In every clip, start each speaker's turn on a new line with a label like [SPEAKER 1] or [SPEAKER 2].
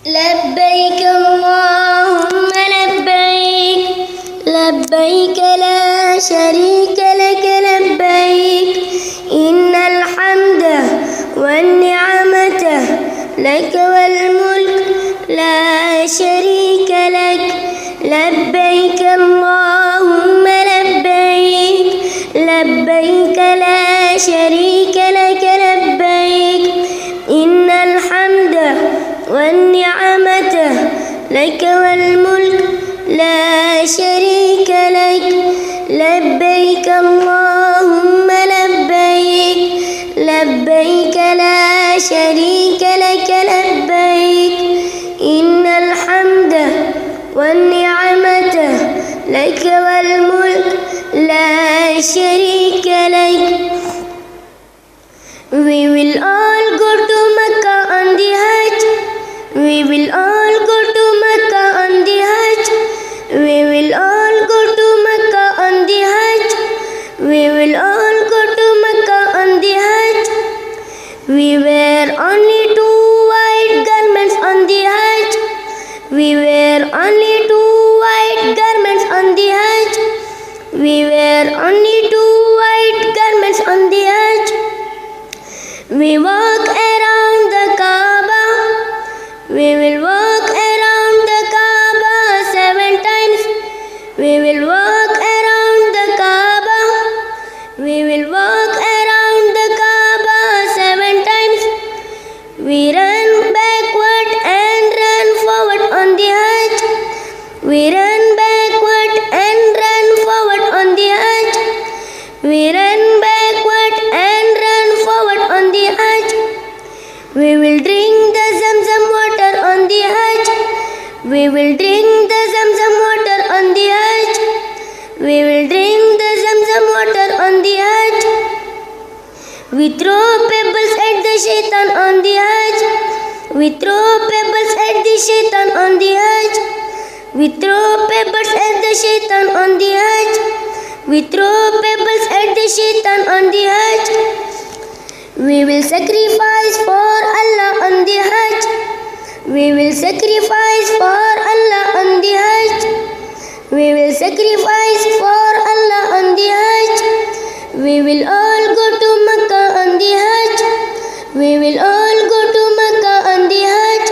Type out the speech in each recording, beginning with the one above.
[SPEAKER 1] لبيك اللهم لبيك لبيك لا شريك لك لبيك إن الحمد والنعمة لك والملك لا شريك لك لبيك اللهم لبيك لبيك لا شريك لك لبيك إن الحمد والنعمة لك والملك لا شريك لك لبيك اللهم لبيك لبيك لا شريك لك لبيك إن الحمد والنعمة لك والملك لا شريك لك. We will all go to Mecca on the Hajj. We will all go to Mecca on the Hajj. We will all go to Mecca on the Hajj. We will all go to Mecca on the Hajj. We wear only two white garments on the Hajj. We wear only two white garments on the Hajj. We wear only two white garments on the Hajj. We walk around the Kaaba. We will walk around the Kaaba 7 times. We will walk around the Kaaba. We will walk around the Kaaba 7 times. We run backward and run forward on the Hajj. We run backward and run forward on the Hajj. We run backward and run forward on the Hajj. We will drink the Zamzam water on the Hajj. We will drink the Zamzam water on the Hajj. We will drink the Zamzam water on the Hajj. We throw pebbles at the shaitan on the Hajj. We throw pebbles at the shaitan on the Hajj. We throw pebbles at the shaitan on the Hajj. We throw pebbles at the shaitan on the Hajj. We will sacrifice for Allah on the Hajj. We will sacrifice for Allah on the Hajj. We will sacrifice for Allah on the Hajj. We will all go to Mecca on the Hajj. We will all go to Mecca on the Hajj.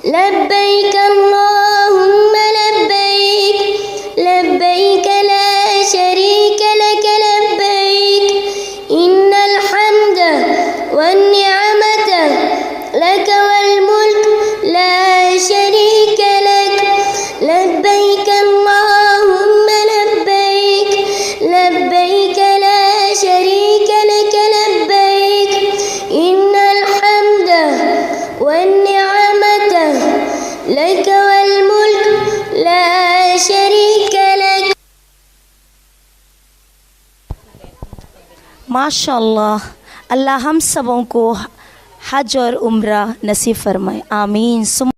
[SPEAKER 1] لبيك اللهم لبيك لبيك لا شريك لك لبيك إن الحمد والنعمة لك والملك لا شريك لك لبيك اللهم لبيك لبيك لا شريك لك لبيك إن الحمد والنعمة لك والملك لا شريك لك.
[SPEAKER 2] माशाअल्लाह, अल्लाह हम सबों को हज और उम्रा नसीब फरमाए, आमीन।